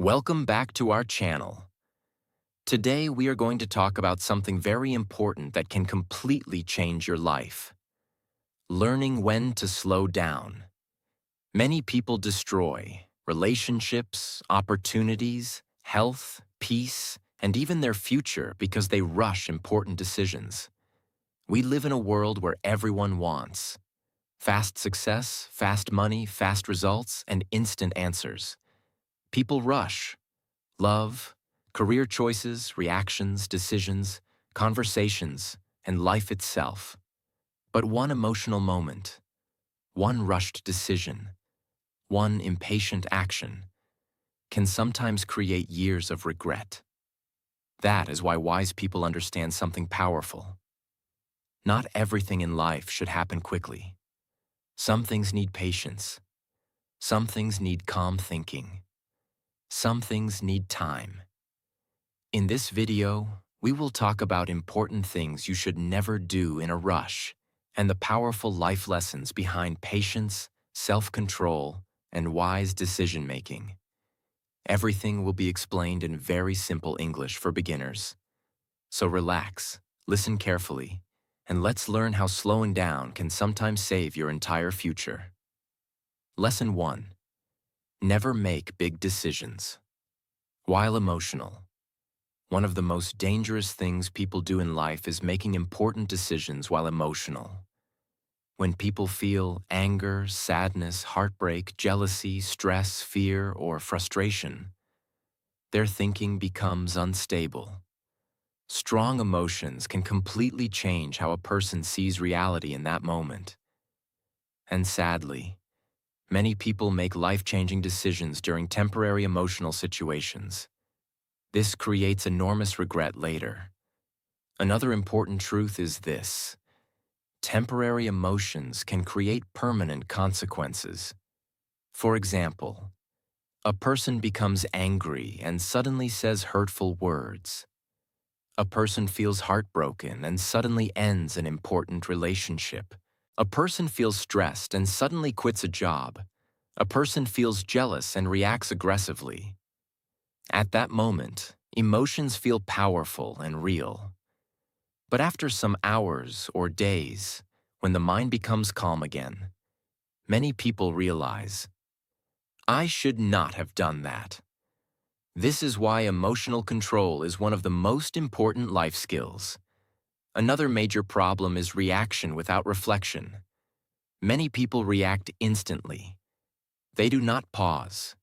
Welcome back to our channel. Today we are going to talk about something very important that can completely change your life. Learning when to slow down. Many people destroy relationships, opportunities, health, peace, and even their future because they rush important decisions. We live in a world where everyone wants fast success, fast money, fast results, and instant answers. People rush. Love, career choices, reactions, decisions, conversations, and life itself. But one emotional moment, one rushed decision, one impatient action can sometimes create years of regret. That is why wise people understand something powerful. Not everything in life should happen quickly. Some things need patience. Some things need calm thinking. Some things need time. In this video, we will talk about important things you should never do in a rush and the powerful life lessons behind patience, self-control, and wise decision-making. Everything will be explained in very simple English for beginners. So relax, listen carefully, and let's learn how slowing down can sometimes save your entire future. Lesson 1. Never make big decisions. While emotional, one of the most dangerous things people do in life is making important decisions while emotional. When people feel anger, sadness, heartbreak, jealousy, stress, fear, or frustration, their thinking becomes unstable. Strong emotions can completely change how a person sees reality in that moment. And sadly, many people make life-changing decisions during temporary emotional situations. This creates enormous regret later. Another important truth is this: temporary emotions can create permanent consequences. For example, a person becomes angry and suddenly says hurtful words. A person feels heartbroken and suddenly ends an important relationship. A person feels stressed and suddenly quits a job. A person feels jealous and reacts aggressively. At that moment, emotions feel powerful and real. But after some hours or days, when the mind becomes calm again, many people realize, I should not have done that. This is why emotional control is one of the most important life skills. Another major problem is reaction without reflection. Many people react instantly. They do not pause.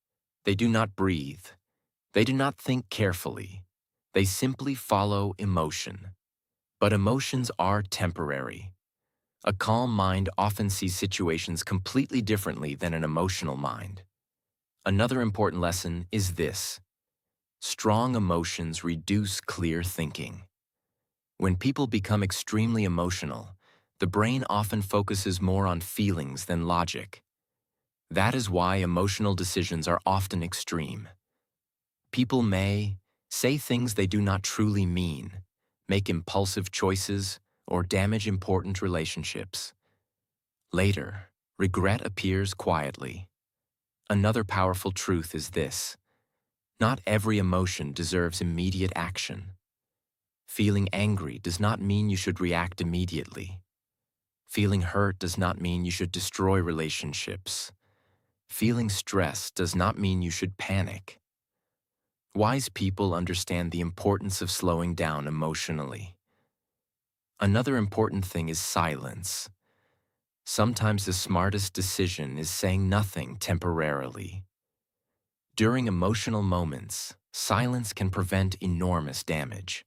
They do not breathe. They do not think carefully. They simply follow emotion. But emotions are temporary. A calm mind often sees situations completely differently than an emotional mind. Another important lesson is this: strong emotions reduce clear thinking. When people become extremely emotional, the brain often focuses more on feelings than logic. That is why emotional decisions are often extreme. People may say things they do not truly mean, make impulsive choices, or damage important relationships. Later, regret appears quietly. Another powerful truth is this: not every emotion deserves immediate action. Feeling angry does not mean you should react immediately. Feeling hurt does not mean you should destroy relationships. Feeling stressed does not mean you should panic. Wise people understand the importance of slowing down emotionally. Another important thing is silence. Sometimes the smartest decision is saying nothing temporarily. During emotional moments, silence can prevent enormous damage.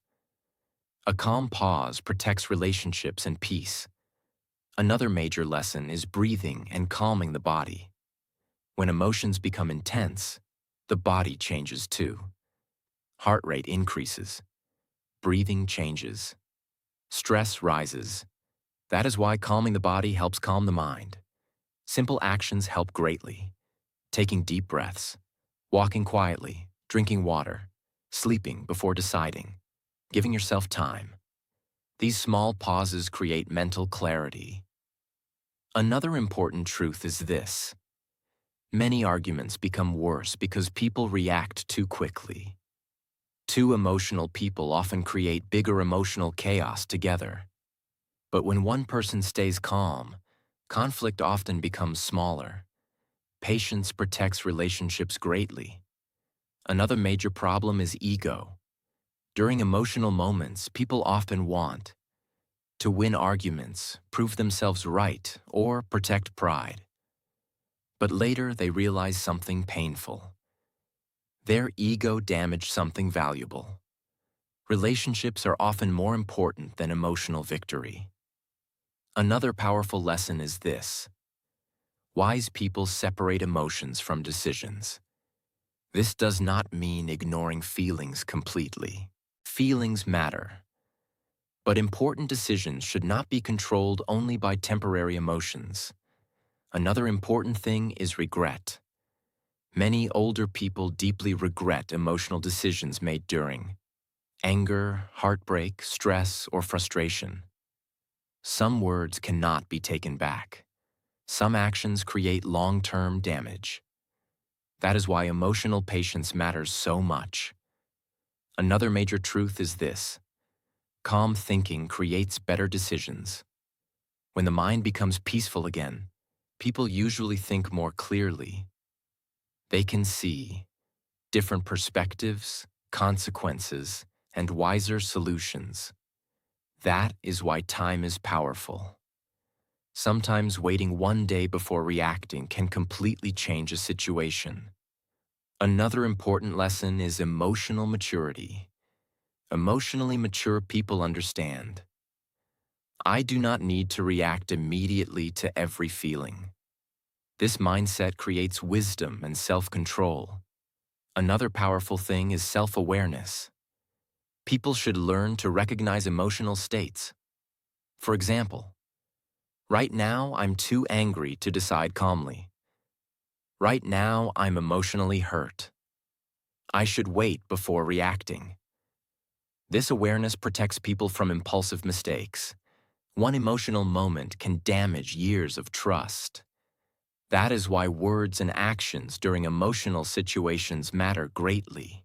A calm pause protects relationships and peace. Another major lesson is breathing and calming the body. When emotions become intense, the body changes too. Heart rate increases. Breathing changes. Stress rises. That is why calming the body helps calm the mind. Simple actions help greatly. Taking deep breaths, walking quietly, drinking water, sleeping before deciding, giving yourself time. These small pauses create mental clarity. Another important truth is this: Many arguments become worse because people react too quickly. Two emotional people often create bigger emotional chaos together. But when one person stays calm, conflict often becomes smaller. Patience protects relationships greatly. Another major problem is ego. During emotional moments, people often want to win arguments, prove themselves right, or protect pride. But later they realize something painful. Their ego damaged something valuable. Relationships are often more important than emotional victory. Another powerful lesson is this: wise people separate emotions from decisions. This does not mean ignoring feelings completely. Feelings matter. But important decisions should not be controlled only by temporary emotions. Another important thing is regret. Many older people deeply regret emotional decisions made during anger, heartbreak, stress, or frustration. Some words cannot be taken back. Some actions create long-term damage. That is why emotional patience matters so much. Another major truth is this: calm thinking creates better decisions. When the mind becomes peaceful again, people usually think more clearly. They can see different perspectives, consequences, and wiser solutions. That is why time is powerful. Sometimes waiting one day before reacting can completely change a situation. Another important lesson is emotional maturity. Emotionally mature people understand: I do not need to react immediately to every feeling. This mindset creates wisdom and self-control. Another powerful thing is self-awareness. People should learn to recognize emotional states. For example, right now I'm too angry to decide calmly. Right now I'm emotionally hurt. I should wait before reacting. This awareness protects people from impulsive mistakes. One emotional moment can damage years of trust. That is why words and actions during emotional situations matter greatly.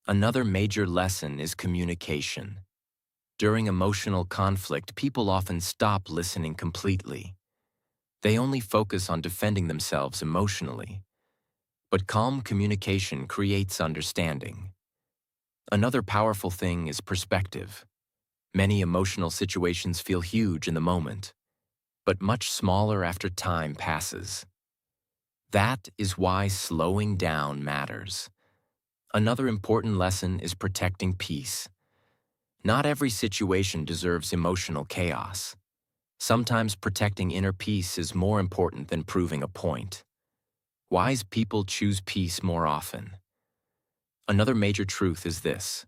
Another major lesson is communication. During emotional conflict, people often stop listening completely. They only focus on defending themselves emotionally. But calm communication creates understanding. Another powerful thing is perspective. Many emotional situations feel huge in the moment, but much smaller after time passes. That is why slowing down matters. Another important lesson is protecting peace. Not every situation deserves emotional chaos. Sometimes protecting inner peace is more important than proving a point. Wise people choose peace more often. Another major truth is this: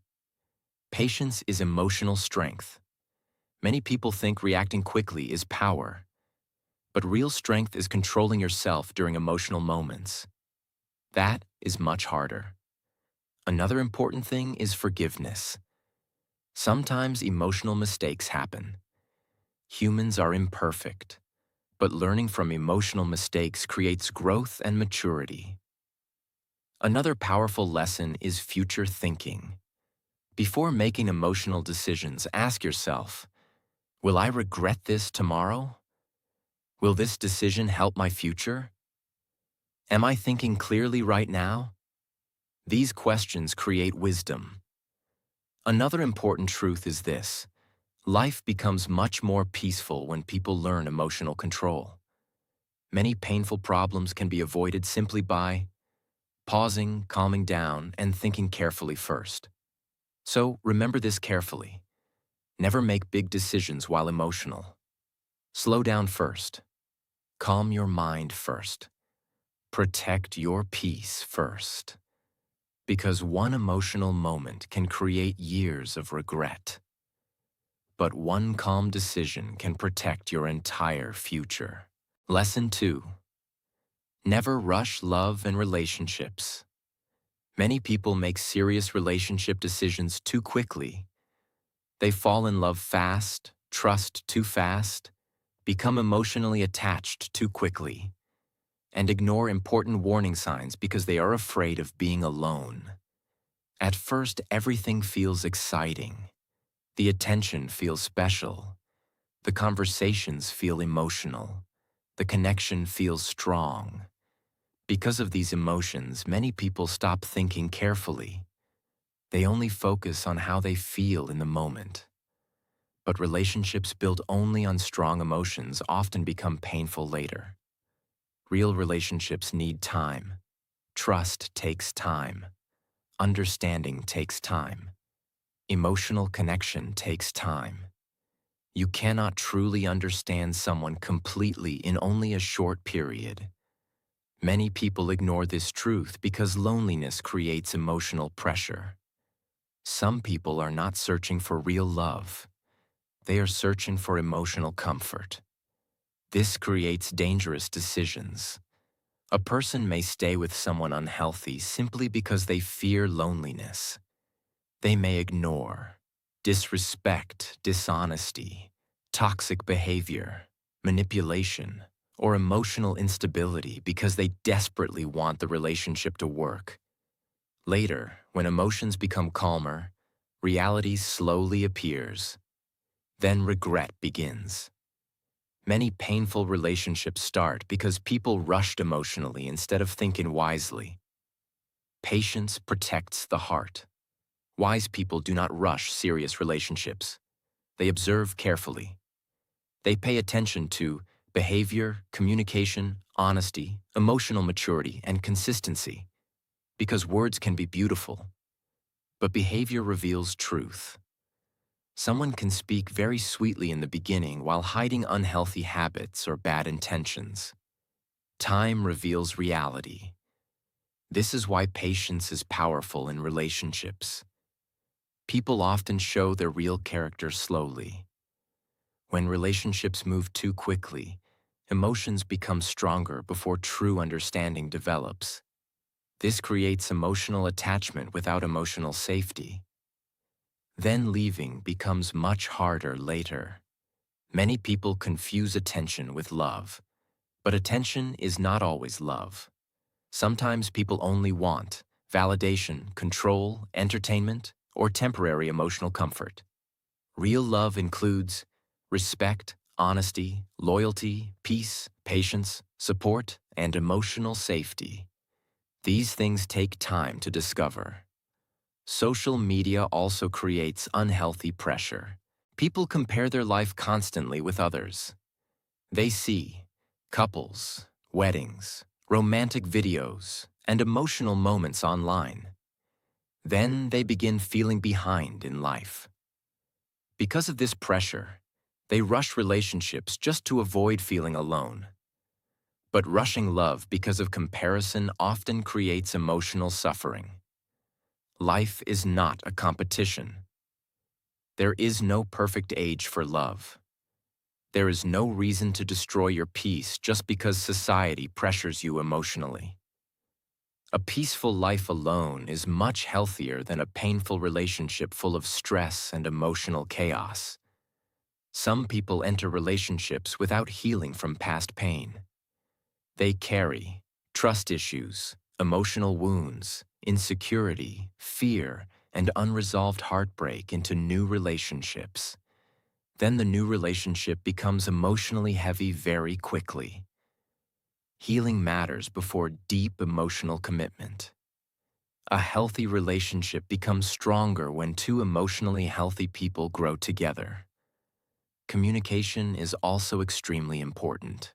patience is emotional strength. Many people think reacting quickly is power, but real strength is controlling yourself during emotional moments. That is much harder. Another important thing is forgiveness. Sometimes emotional mistakes happen. Humans are imperfect, but learning from emotional mistakes creates growth and maturity. Another powerful lesson is future thinking. Before making emotional decisions, ask yourself, will I regret this tomorrow? Will this decision help my future? Am I thinking clearly right now? These questions create wisdom. Another important truth is this: life becomes much more peaceful when people learn emotional control. Many painful problems can be avoided simply by pausing, calming down, and thinking carefully first. So remember this carefully. Never make big decisions while emotional. Slow down first. Calm your mind first. Protect your peace first. Because one emotional moment can create years of regret. But one calm decision can protect your entire future. Lesson 2. Never rush love and relationships. Many people make serious relationship decisions too quickly. They fall in love fast, trust too fast, become emotionally attached too quickly. and ignore important warning signs because they are afraid of being alone. At first, everything feels exciting. The attention feels special. The conversations feel emotional. The connection feels strong. Because of these emotions, many people stop thinking carefully. They only focus on how they feel in the moment. But relationships built only on strong emotions often become painful later. Real relationships need time. Trust takes time. Understanding takes time. Emotional connection takes time. You cannot truly understand someone completely in only a short period. Many people ignore this truth because loneliness creates emotional pressure. Some people are not searching for real love. They are searching for emotional comfort. This creates dangerous decisions. A person may stay with someone unhealthy simply because they fear loneliness. They may ignore, disrespect, dishonesty, toxic behavior, manipulation, or emotional instability because they desperately want the relationship to work. Later, when emotions become calmer, reality slowly appears. Then regret begins. Many painful relationships start because people rushed emotionally instead of thinking wisely. Patience protects the heart. Wise people do not rush serious relationships. They observe carefully. They pay attention to behavior, communication, honesty, emotional maturity, and consistency. Because words can be beautiful, but behavior reveals truth. Someone can speak very sweetly in the beginning while hiding unhealthy habits or bad intentions. Time reveals reality. This is why patience is powerful in relationships. People often show their real character slowly. When relationships move too quickly, emotions become stronger before true understanding develops. This creates emotional attachment without emotional safety. Then leaving becomes much harder later. Many people confuse attention with love, but attention is not always love. Sometimes people only want validation, control, entertainment, or temporary emotional comfort. Real love includes respect, honesty, loyalty, peace, patience, support, and emotional safety. These things take time to discover. Social media also creates unhealthy pressure. People compare their life constantly with others. They see couples, weddings, romantic videos, and emotional moments online. Then they begin feeling behind in life. Because of this pressure, they rush relationships just to avoid feeling alone. But rushing love because of comparison often creates emotional suffering. Life is not a competition. There is no perfect age for love. There is no reason to destroy your peace just because society pressures you emotionally. A peaceful life alone is much healthier than a painful relationship full of stress and emotional chaos. Some people enter relationships without healing from past pain. They carry trust issues, emotional wounds, insecurity, fear, and unresolved heartbreak into new relationships. Then the new relationship becomes emotionally heavy very quickly. Healing matters before deep emotional commitment. A healthy relationship becomes stronger when two emotionally healthy people grow together. Communication is also extremely important.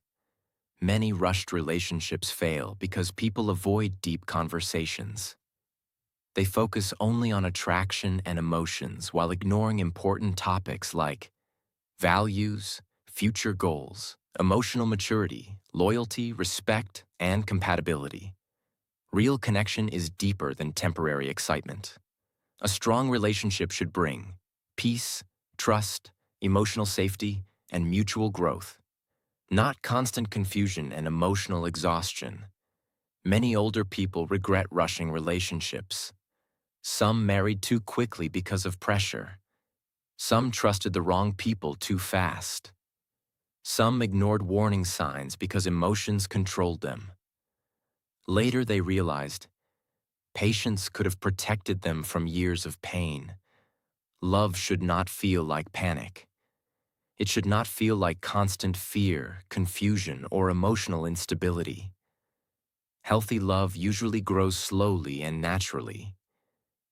Many rushed relationships fail because people avoid deep conversations. They focus only on attraction and emotions while ignoring important topics like values, future goals, emotional maturity, loyalty, respect, and compatibility. Real connection is deeper than temporary excitement. A strong relationship should bring peace, trust, emotional safety, and mutual growth, not constant confusion and emotional exhaustion. Many older people regret rushing relationships. Some married too quickly because of pressure. Some trusted the wrong people too fast. Some ignored warning signs because emotions controlled them. Later, they realized patience could have protected them from years of pain. Love should not feel like panic. It should not feel like constant fear, confusion, or emotional instability. Healthy love usually grows slowly and naturally.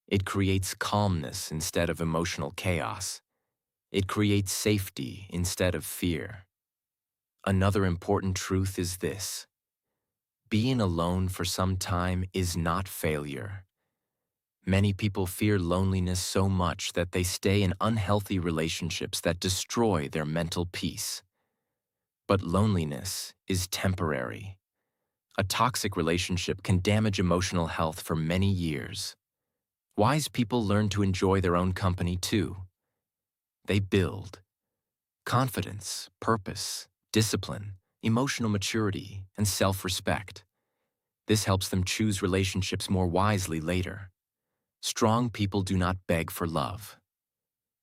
It creates calmness instead of emotional chaos. It creates safety instead of fear. Another important truth is this: being alone for some time is not failure. Many people fear loneliness so much that they stay in unhealthy relationships that destroy their mental peace. But loneliness is temporary. A toxic relationship can damage emotional health for many years. Wise people learn to enjoy their own company too. They build confidence, purpose, discipline, emotional maturity, and self-respect. This helps them choose relationships more wisely later. Strong people do not beg for love.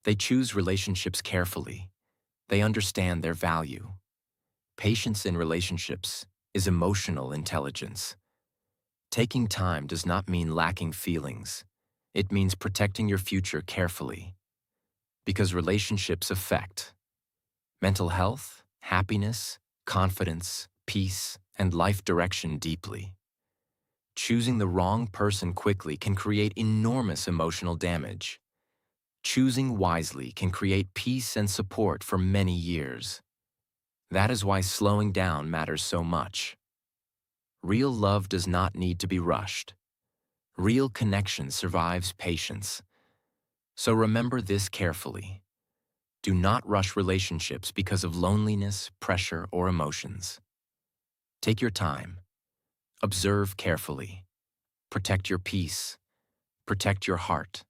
They choose relationships carefully. They understand their value. Patience in relationships is emotional intelligence. Taking time does not mean lacking feelings. It means protecting your future carefully. Because relationships affect mental health, happiness, confidence, peace, and life direction deeply. Choosing the wrong person quickly can create enormous emotional damage. Choosing wisely can create peace and support for many years. That is why slowing down matters so much. Real love does not need to be rushed. Real connection survives patience. So remember this carefully. Do not rush relationships because of loneliness, pressure, or emotions. Take your time. Observe carefully. Protect your peace. Protect your heart.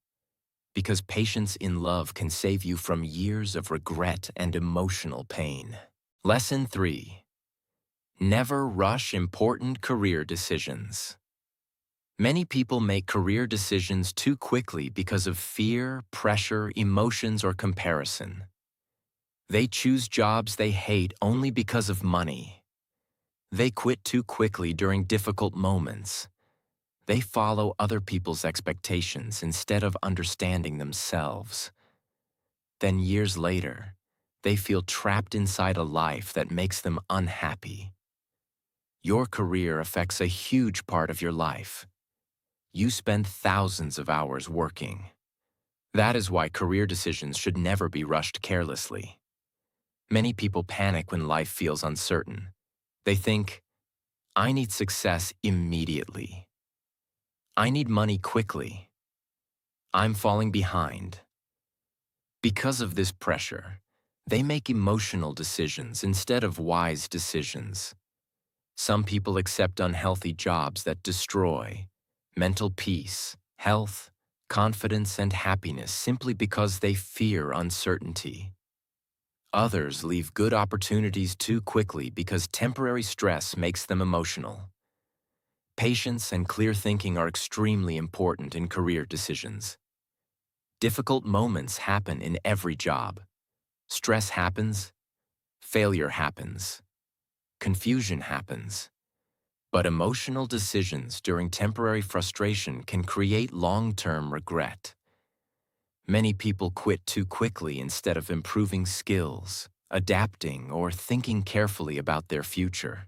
Because patience in love can save you from years of regret and emotional pain. Lesson 3. Never rush important career decisions. Many people make career decisions too quickly because of fear, pressure, emotions, or comparison. They choose jobs they hate only because of money. They quit too quickly during difficult moments. They follow other people's expectations instead of understanding themselves. Then years later, they feel trapped inside a life that makes them unhappy. Your career affects a huge part of your life. You spend thousands of hours working. That is why career decisions should never be rushed carelessly. Many people panic when life feels uncertain. They think, I need success immediately. I need money quickly. I'm falling behind. Because of this pressure, they make emotional decisions instead of wise decisions. Some people accept unhealthy jobs that destroy mental peace, health, confidence, and happiness simply because they fear uncertainty. Others leave good opportunities too quickly because temporary stress makes them emotional. Patience and clear thinking are extremely important in career decisions. Difficult moments happen in every job. Stress happens, failure happens, confusion happens. But emotional decisions during temporary frustration can create long-term regret. Many people quit too quickly instead of improving skills, adapting, or thinking carefully about their future.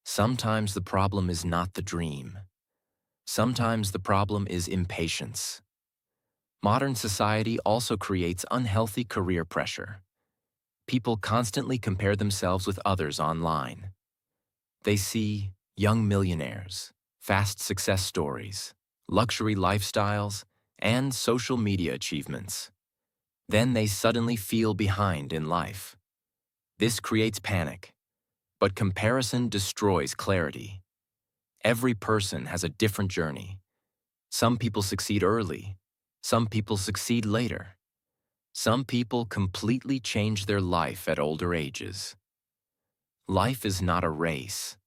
Sometimes the problem is not the dream. Sometimes the problem is impatience. Modern society also creates unhealthy career pressure. People constantly compare themselves with others online. They see young millionaires, fast success stories, luxury lifestyles, and social media achievements. Then they suddenly feel behind in life. This creates panic, but comparison destroys clarity. Every person has a different journey. Some people succeed early. Some people succeed later. Some people completely change their life at older ages. Life is not a race.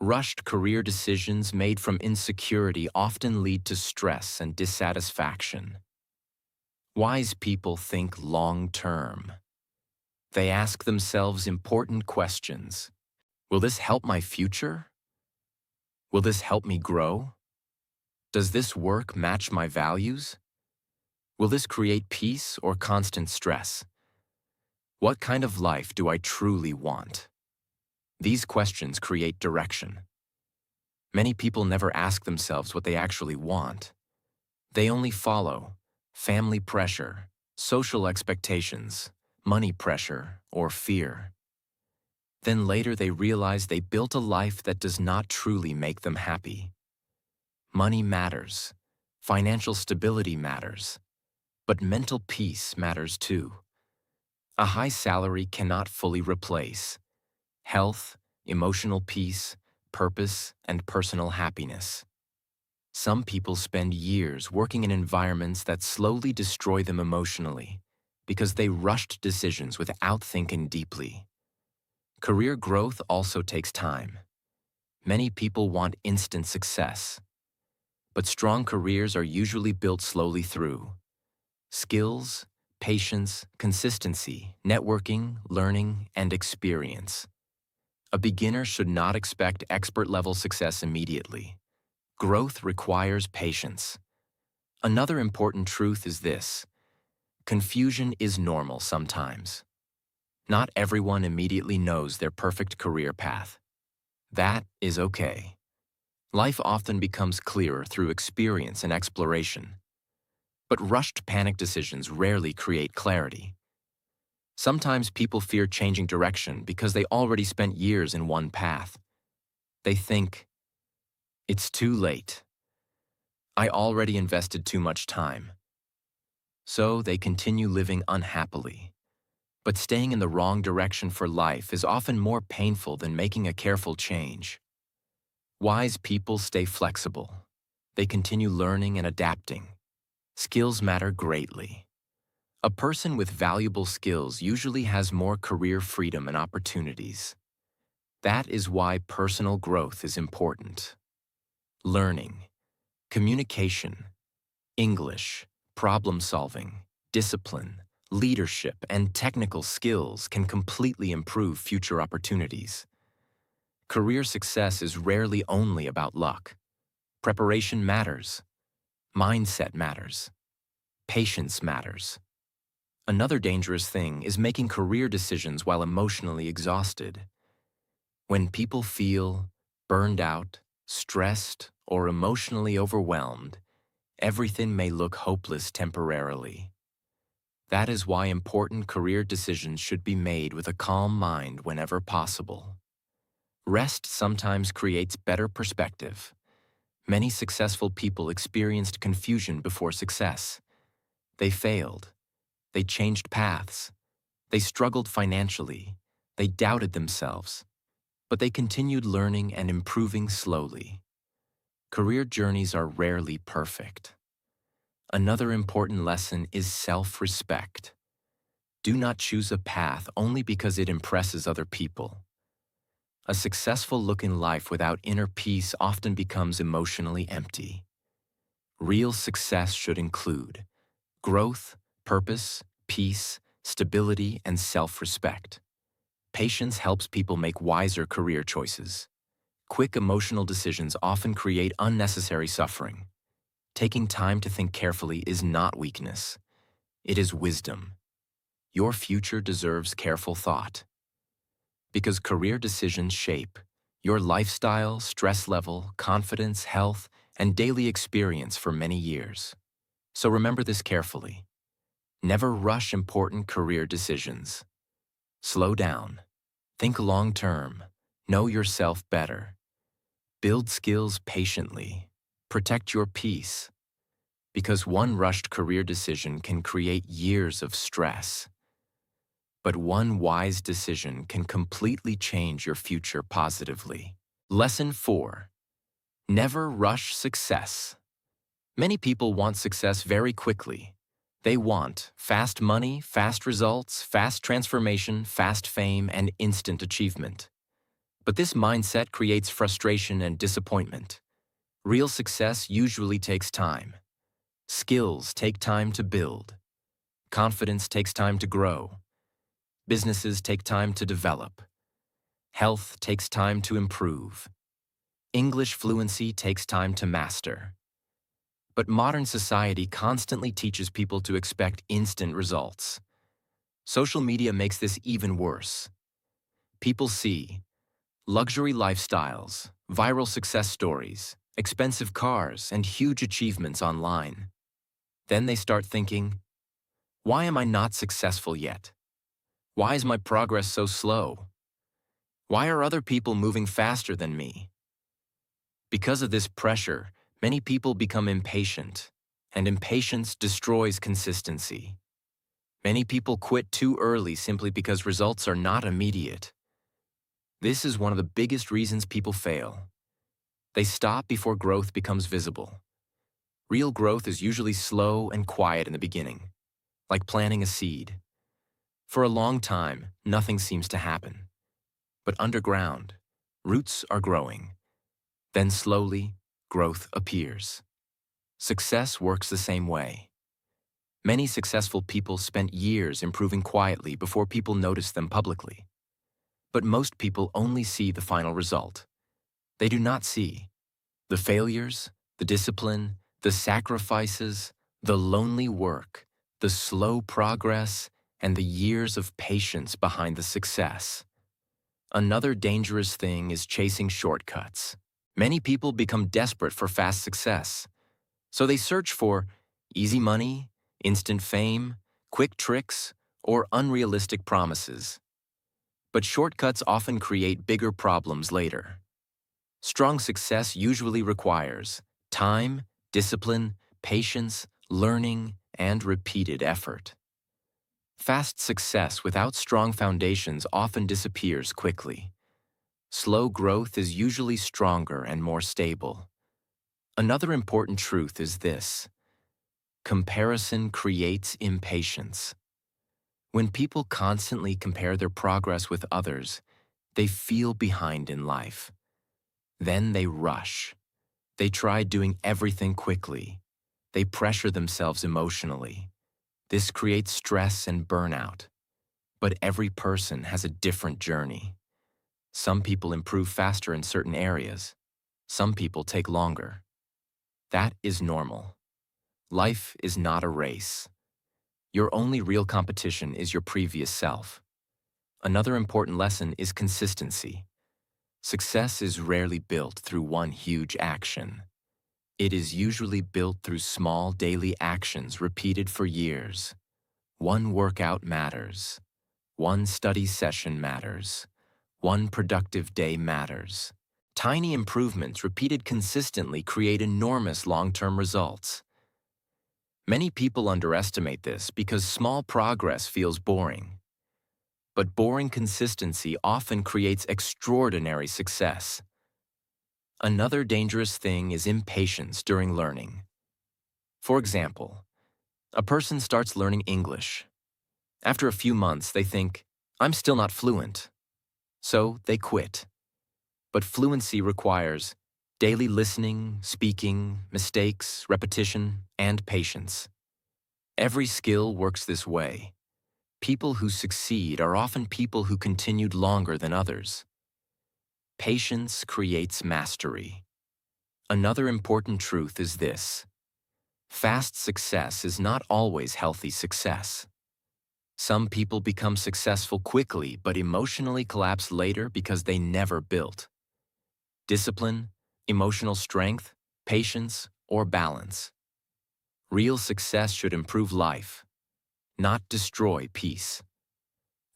Rushed career decisions made from insecurity often lead to stress and dissatisfaction. Wise people think long-term. They ask themselves important questions. Will this help my future? Will this help me grow? Does this work match my values? Will this create peace or constant stress? What kind of life do I truly want? These questions create direction. Many people never ask themselves what they actually want. They only follow family pressure, social expectations, money pressure, or fear. Then later they realize they built a life that does not truly make them happy. Money matters. Financial stability matters. But mental peace matters too. A high salary cannot fully replace health, emotional peace, purpose, and personal happiness. Some people spend years working in environments that slowly destroy them emotionally because they rushed decisions without thinking deeply. Career growth also takes time. Many people want instant success, but strong careers are usually built slowly through skills, patience, consistency, networking, learning, and experience. A beginner should not expect expert-level success immediately. Growth requires patience. Another important truth is this: confusion is normal sometimes. Not everyone immediately knows their perfect career path. That is okay. Life often becomes clearer through experience and exploration. But rushed panic decisions rarely create clarity. Sometimes people fear changing direction because they already spent years in one path. They think, it's too late. I already invested too much time. So they continue living unhappily. But staying in the wrong direction for life is often more painful than making a careful change. Wise people stay flexible. They continue learning and adapting. Skills matter greatly. A person with valuable skills usually has more career freedom and opportunities. That is why personal growth is important. Learning, communication, English, problem solving, discipline, leadership, and technical skills can completely improve future opportunities. Career success is rarely only about luck. Preparation matters. Mindset matters. Patience matters. Another dangerous thing is making career decisions while emotionally exhausted. When people feel burned out, stressed, or emotionally overwhelmed, everything may look hopeless temporarily. That is why important career decisions should be made with a calm mind whenever possible. Rest sometimes creates better perspective. Many successful people experienced confusion before success. They failed. They changed paths. They struggled financially. They doubted themselves. But they continued learning and improving slowly. Career journeys are rarely perfect. Another important lesson is self-respect. Do not choose a path only because it impresses other people. A successful look in life without inner peace often becomes emotionally empty. Real success should include growth, purpose, peace, stability, and self-respect. Patience helps people make wiser career choices. Quick emotional decisions often create unnecessary suffering. Taking time to think carefully is not weakness. It is wisdom. Your future deserves careful thought. Because career decisions shape your lifestyle, stress level, confidence, health, and daily experience for many years. So remember this carefully. Never rush important career decisions. Slow down. Think long-term. Know yourself better. Build skills patiently. Protect your peace. Because one rushed career decision can create years of stress. But one wise decision can completely change your future positively. Lesson 4. Never rush success. Many people want success very quickly. They want fast money, fast results, fast transformation, fast fame, and instant achievement. But this mindset creates frustration and disappointment. Real success usually takes time. Skills take time to build. Confidence takes time to grow. Businesses take time to develop. Health takes time to improve. English fluency takes time to master. But modern society constantly teaches people to expect instant results. Social media makes this even worse. People see luxury lifestyles, viral success stories, expensive cars, and huge achievements online. Then they start thinking, why am I not successful yet? Why is my progress so slow? Why are other people moving faster than me? Because of this pressure, many people become impatient, and impatience destroys consistency. Many people quit too early simply because results are not immediate. This is one of the biggest reasons people fail. They stop before growth becomes visible. Real growth is usually slow and quiet in the beginning, like planting a seed. For a long time, nothing seems to happen. But underground, roots are growing. Then slowly, growth appears. Success works the same way. Many successful people spent years improving quietly before people noticed them publicly. But most people only see the final result. They do not see the failures, the discipline, the sacrifices, the lonely work, the slow progress, and the years of patience behind the success. Another dangerous thing is chasing shortcuts. Many people become desperate for fast success, so they search for easy money, instant fame, quick tricks, or unrealistic promises. But shortcuts often create bigger problems later. Strong success usually requires time, discipline, patience, learning, and repeated effort. Fast success without strong foundations often disappears quickly. Slow growth is usually stronger and more stable. Another important truth is this: comparison creates impatience. When people constantly compare their progress with others, they feel behind in life. Then they rush. They try doing everything quickly. They pressure themselves emotionally. This creates stress and burnout. But every person has a different journey. Some people improve faster in certain areas. Some people take longer. That is normal. Life is not a race. Your only real competition is your previous self. Another important lesson is consistency. Success is rarely built through one huge action. It is usually built through small daily actions repeated for years. One workout matters. One study session matters. One productive day matters. Tiny improvements repeated consistently create enormous long-term results. Many people underestimate this because small progress feels boring. But boring consistency often creates extraordinary success. Another dangerous thing is impatience during learning. For example, a person starts learning English. After a few months, they think, I'm still not fluent. So they quit. But fluency requires daily listening, speaking, mistakes, repetition, and patience. Every skill works this way. People who succeed are often people who continued longer than others. Patience creates mastery. Another important truth is this: fast success is not always healthy success. Some people become successful quickly but emotionally collapse later because they never built discipline, emotional strength, patience, or balance. Real success should improve life, not destroy peace.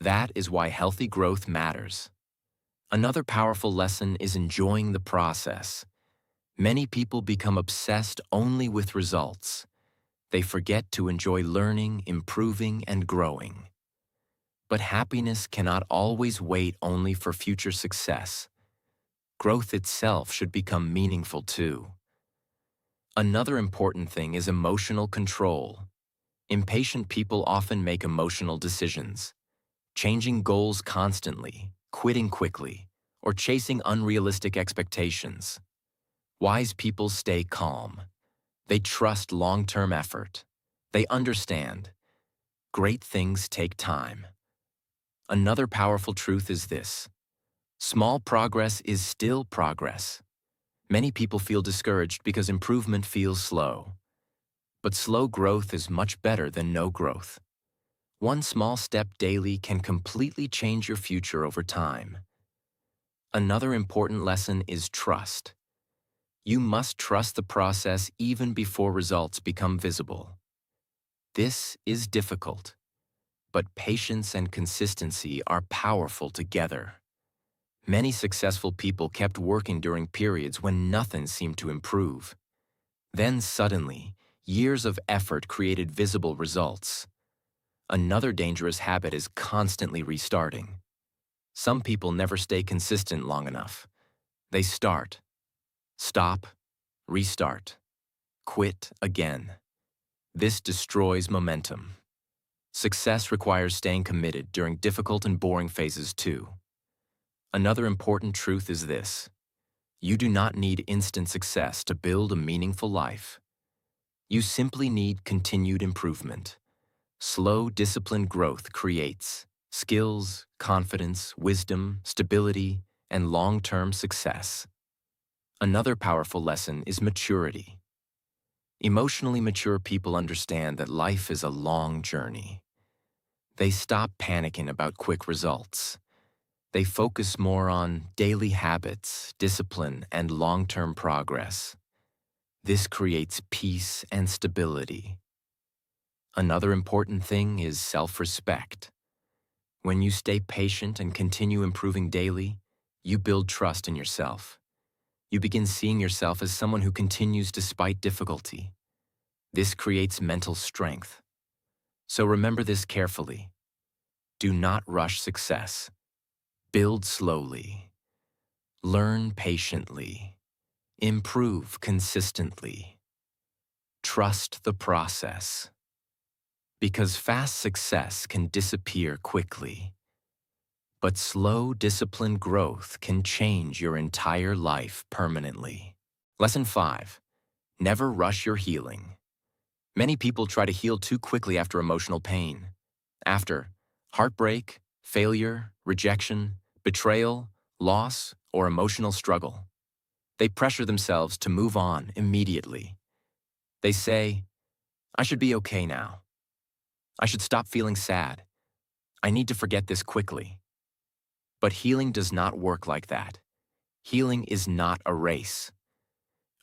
That is why healthy growth matters. Another powerful lesson is enjoying the process. Many people become obsessed only with results. They forget to enjoy learning, improving, and growing. But happiness cannot always wait only for future success. Growth itself should become meaningful too. Another important thing is emotional control. Impatient people often make emotional decisions, changing goals constantly, quitting quickly, or chasing unrealistic expectations. Wise people stay calm. They trust long-term effort. They understand great things take time. Another powerful truth is this: small progress is still progress. Many people feel discouraged because improvement feels slow. But slow growth is much better than no growth. One small step daily can completely change your future over time. Another important lesson is trust. You must trust the process even before results become visible. This is difficult, but patience and consistency are powerful together. Many successful people kept working during periods when nothing seemed to improve. Then suddenly, years of effort created visible results. Another dangerous habit is constantly restarting. Some people never stay consistent long enough. They start, stop, restart, quit again. This destroys momentum. Success requires staying committed during difficult and boring phases too. Another important truth is this: you do not need instant success to build a meaningful life. You simply need continued improvement. Slow, disciplined growth creates skills, confidence, wisdom, stability, and long-term success. Another powerful lesson is maturity. Emotionally mature people understand that life is a long journey. They stop panicking about quick results. They focus more on daily habits, discipline, and long-term progress. This creates peace and stability. Another important thing is self-respect. When you stay patient and continue improving daily, you build trust in yourself. You begin seeing yourself as someone who continues despite difficulty. This creates mental strength. So remember this carefully. Do not rush success. Build slowly. Learn patiently. Improve consistently. Trust the process. Because fast success can disappear quickly. But slow, disciplined growth can change your entire life permanently. Lesson 5. Never rush your healing. Many people try to heal too quickly after emotional pain. After heartbreak, failure, rejection, betrayal, loss, or emotional struggle. They pressure themselves to move on immediately. They say, I should be okay now. I should stop feeling sad. I need to forget this quickly. But healing does not work like that. Healing is not a race.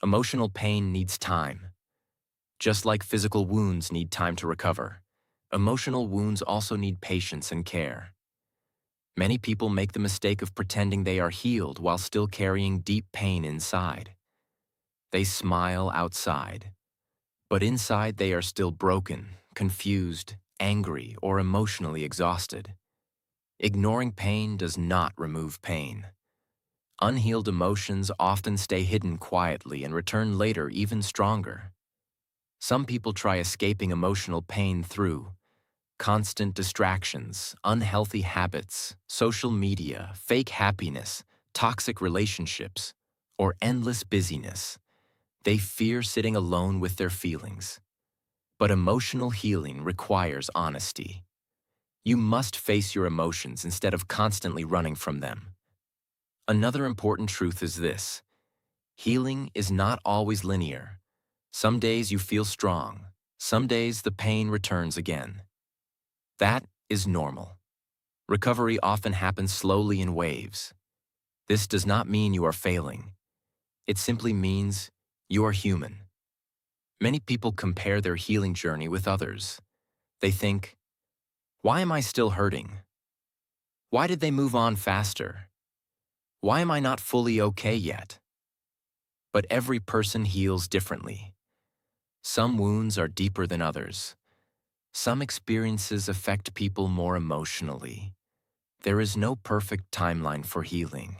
Emotional pain needs time. Just like physical wounds need time to recover, emotional wounds also need patience and care. Many people make the mistake of pretending they are healed while still carrying deep pain inside. They smile outside, but inside they are still broken, confused, angry, or emotionally exhausted. Ignoring pain does not remove pain. Unhealed emotions often stay hidden quietly and return later even stronger. Some people try escaping emotional pain through constant distractions, unhealthy habits, social media, fake happiness, toxic relationships, or endless busyness. They fear sitting alone with their feelings. But emotional healing requires honesty. You must face your emotions instead of constantly running from them. Another important truth is this: healing is not always linear. Some days you feel strong. Some days the pain returns again. That is normal. Recovery often happens slowly in waves. This does not mean you are failing. It simply means you are human. Many people compare their healing journey with others. They think, why am I still hurting? Why did they move on faster? Why am I not fully okay yet? But every person heals differently. Some wounds are deeper than others. Some experiences affect people more emotionally. There is no perfect timeline for healing.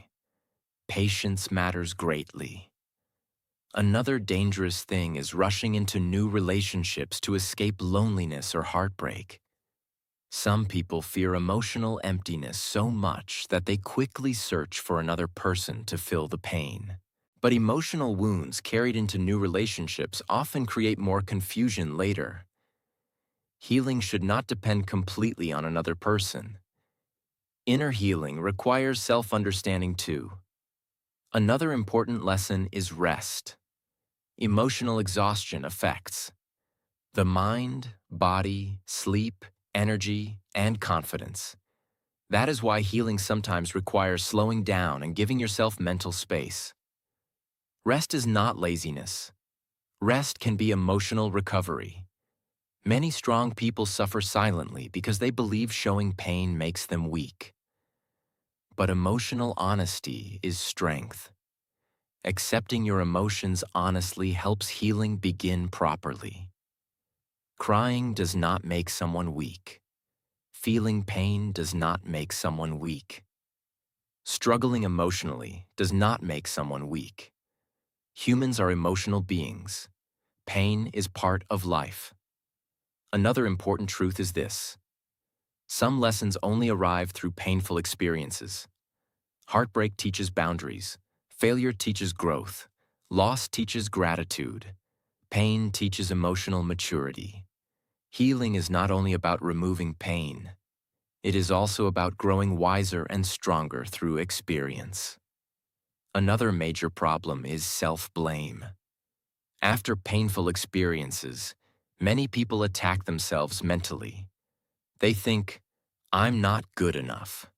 Patience matters greatly. Another dangerous thing is rushing into new relationships to escape loneliness or heartbreak. Some people fear emotional emptiness so much that they quickly search for another person to fill the pain. But emotional wounds carried into new relationships often create more confusion later. Healing should not depend completely on another person. Inner healing requires self-understanding too. Another important lesson is rest. Emotional exhaustion affects the mind, body, sleep, energy, and confidence. That is why healing sometimes requires slowing down and giving yourself mental space. Rest is not laziness. Rest can be emotional recovery. Many strong people suffer silently because they believe showing pain makes them weak. But emotional honesty is strength. Accepting your emotions honestly helps healing begin properly. Crying does not make someone weak. Feeling pain does not make someone weak. Struggling emotionally does not make someone weak. Humans are emotional beings. Pain is part of life. Another important truth is this: some lessons only arrive through painful experiences. Heartbreak teaches boundaries. Failure teaches growth. Loss teaches gratitude. Pain teaches emotional maturity. Healing is not only about removing pain, it is also about growing wiser and stronger through experience. Another major problem is self-blame. After painful experiences, many people attack themselves mentally. They think, "I'm not good enough.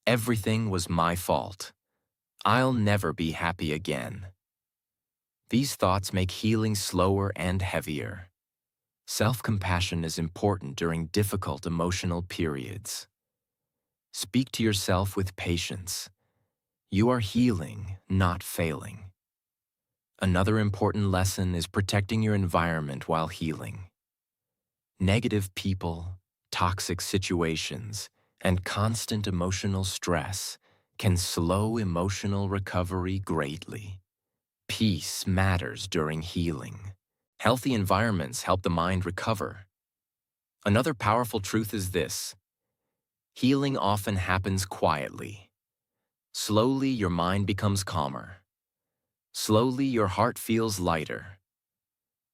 Everything was my fault. I'll never be happy again." These thoughts make healing slower and heavier. Self-compassion is important during difficult emotional periods. Speak to yourself with patience. You are healing, not failing. Another important lesson is protecting your environment while healing. Negative people, toxic situations, and constant emotional stress can slow emotional recovery greatly. Peace matters during healing. Healthy environments help the mind recover. Another powerful truth is this: healing often happens quietly. Slowly, your mind becomes calmer. Slowly, your heart feels lighter.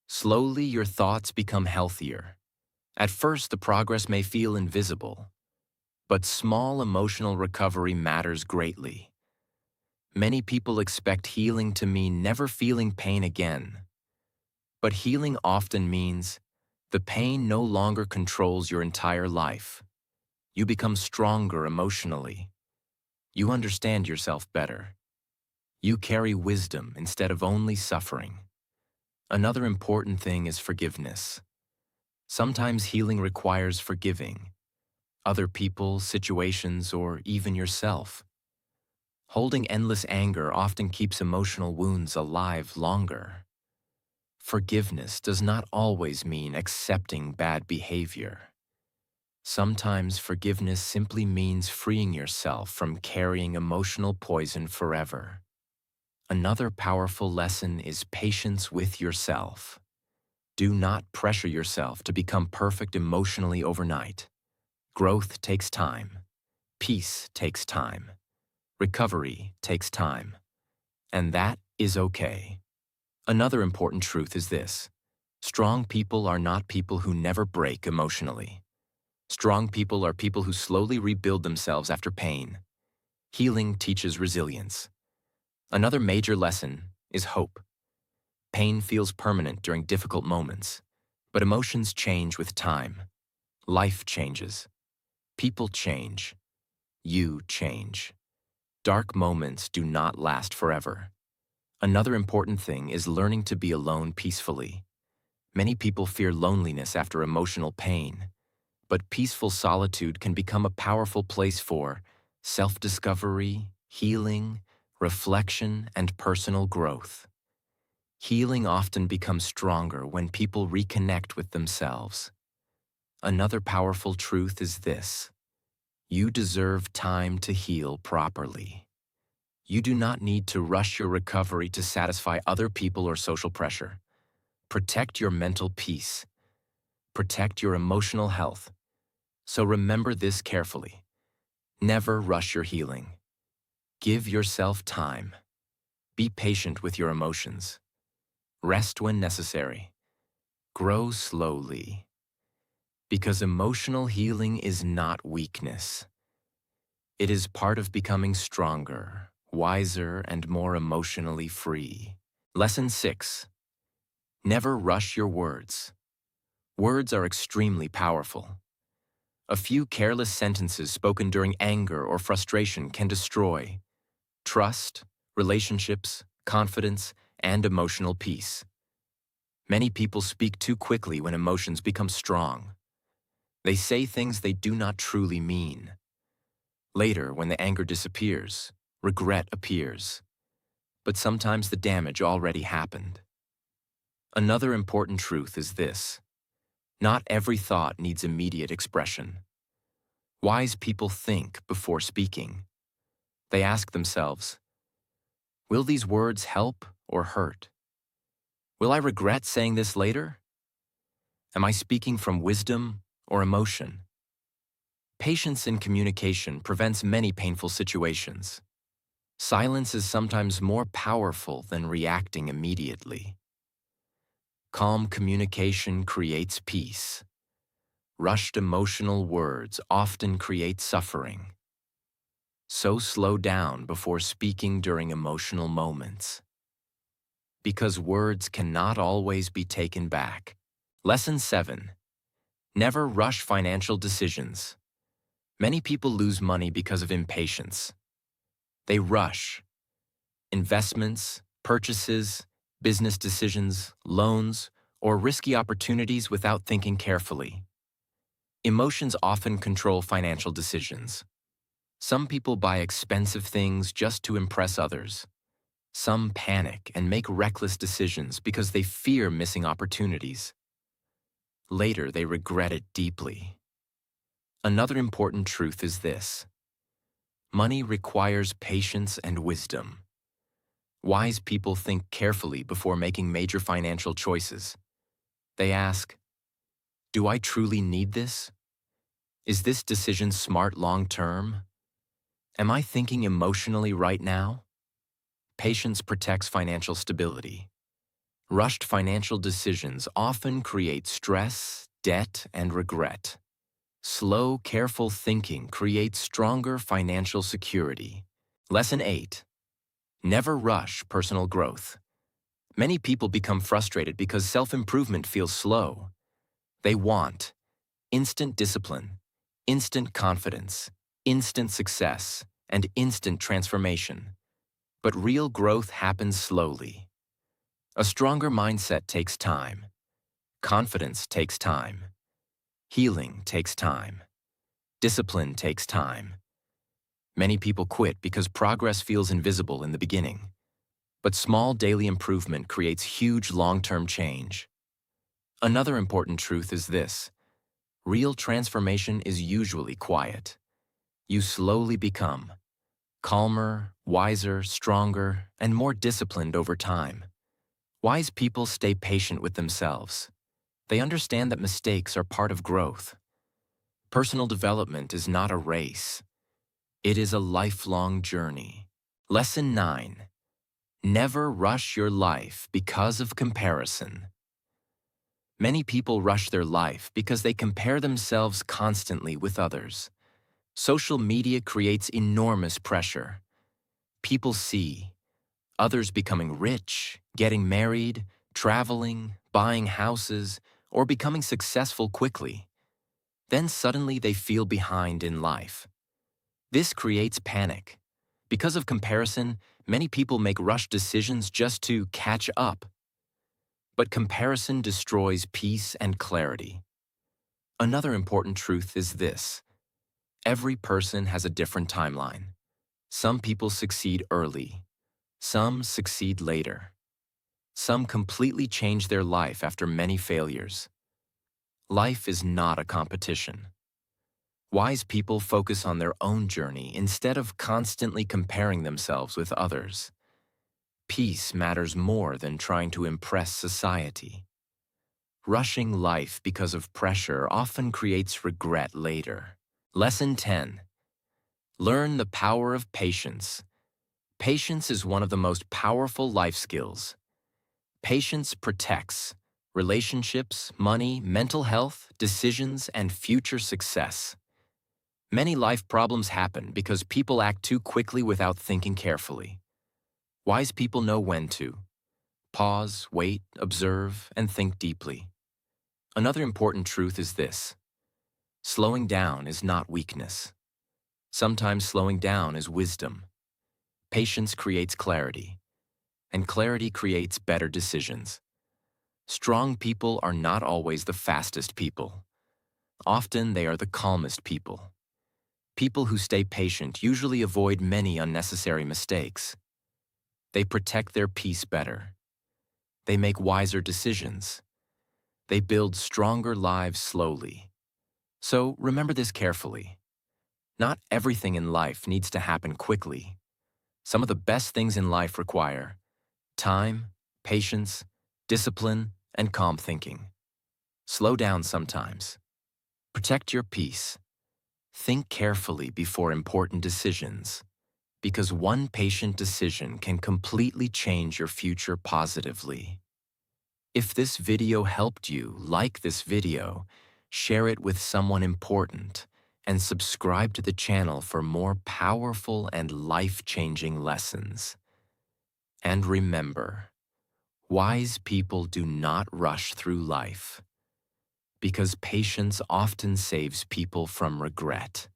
Slowly, your thoughts become healthier. At first, the progress may feel invisible, but small emotional recovery matters greatly. Many people expect healing to mean never feeling pain again. But healing often means the pain no longer controls your entire life. You become stronger emotionally. You understand yourself better. You carry wisdom instead of only suffering. Another important thing is forgiveness. Sometimes healing requires forgiving other people, situations, or even yourself. Holding endless anger often keeps emotional wounds alive longer. Forgiveness does not always mean accepting bad behavior. Sometimes forgiveness simply means freeing yourself from carrying emotional poison forever. Another powerful lesson is patience with yourself. Do not pressure yourself to become perfect emotionally overnight. Growth takes time. Peace takes time. Recovery takes time. And that is okay. Another important truth is this: strong people are not people who never break emotionally. Strong people are people who slowly rebuild themselves after pain. Healing teaches resilience. Another major lesson is hope. Pain feels permanent during difficult moments, but emotions change with time. Life changes. People change. You change. Dark moments do not last forever. Another important thing is learning to be alone peacefully. Many people fear loneliness after emotional pain, but peaceful solitude can become a powerful place for self-discovery, healing, reflection, and personal growth. Healing often becomes stronger when people reconnect with themselves. Another powerful truth is this: you deserve time to heal properly. You do not need to rush your recovery to satisfy other people or social pressure. Protect your mental peace. Protect your emotional health. So remember this carefully. Never rush your healing. Give yourself time. Be patient with your emotions. Rest when necessary. Grow slowly. Because emotional healing is not weakness. It is part of becoming stronger, wiser, and more emotionally free. Lesson 6. Never rush your words. Words are extremely powerful. A few careless sentences spoken during anger or frustration can destroy trust, relationships, confidence, and emotional peace. Many people speak too quickly when emotions become strong. They say things they do not truly mean. Later, when the anger disappears, regret appears. But sometimes the damage already happened. Another important truth is this: not every thought needs immediate expression. Wise people think before speaking. They ask themselves, will these words help or hurt? Will I regret saying this later? Am I speaking from wisdom or emotion? Patience in communication prevents many painful situations. Silence is sometimes more powerful than reacting immediately. Calm communication creates peace. Rushed emotional words often create suffering. So slow down before speaking during emotional moments. Because words cannot always be taken back. Lesson 7. Never rush financial decisions. Many people lose money because of impatience. They rush. Investments, purchases, business decisions, loans, or risky opportunities without thinking carefully. Emotions often control financial decisions. Some people buy expensive things just to impress others. Some panic and make reckless decisions because they fear missing opportunities. Later, they regret it deeply. Another important truth is this: money requires patience and wisdom. Wise people think carefully before making major financial choices. They ask, do I truly need this? Is this decision smart long-term? Am I thinking emotionally right now? Patience protects financial stability. Rushed financial decisions often create stress, debt, and regret. Slow, careful thinking creates stronger financial security. Lesson 8. Never rush personal growth. Many people become frustrated because self-improvement feels slow. They want instant discipline, instant confidence, instant success, and instant transformation. But real growth happens slowly. A stronger mindset takes time. Confidence takes time. Healing takes time. Discipline takes time. Many people quit because progress feels invisible in the beginning. But small daily improvement creates huge long-term change. Another important truth is this: real transformation is usually quiet. You slowly become calmer, wiser, stronger, and more disciplined over time. Wise people stay patient with themselves. They understand that mistakes are part of growth. Personal development is not a race. It is a lifelong journey. Lesson 9. Never rush your life because of comparison. Many people rush their life because they compare themselves constantly with others. Social media creates enormous pressure. People see others becoming rich, getting married, traveling, buying houses, or becoming successful quickly. Then suddenly they feel behind in life. This creates panic. Because of comparison, many people make rushed decisions just to catch up. But comparison destroys peace and clarity. Another important truth is this: every person has a different timeline. Some people succeed early. Some succeed later. Some completely change their life after many failures. Life is not a competition. Wise people focus on their own journey instead of constantly comparing themselves with others. Peace matters more than trying to impress society. Rushing life because of pressure often creates regret later. Lesson 10. Learn the power of patience. Patience is one of the most powerful life skills. Patience protects relationships, money, mental health, decisions, and future success. Many life problems happen because people act too quickly without thinking carefully. Wise people know when to pause, wait, observe, and think deeply. Another important truth is this: slowing down is not weakness. Sometimes slowing down is wisdom. Patience creates clarity, and clarity creates better decisions. Strong people are not always the fastest people. Often they are the calmest people. People who stay patient usually avoid many unnecessary mistakes. They protect their peace better. They make wiser decisions. They build stronger lives slowly. So remember this carefully. Not everything in life needs to happen quickly. Some of the best things in life require time, patience, discipline, and calm thinking. Slow down sometimes. Protect your peace. Think carefully before important decisions, because one patient decision can completely change your future positively. If this video helped you, like this video, share it with someone important, and subscribe to the channel for more powerful and life-changing lessons. And remember, wise people do not rush through life, because patience often saves people from regret.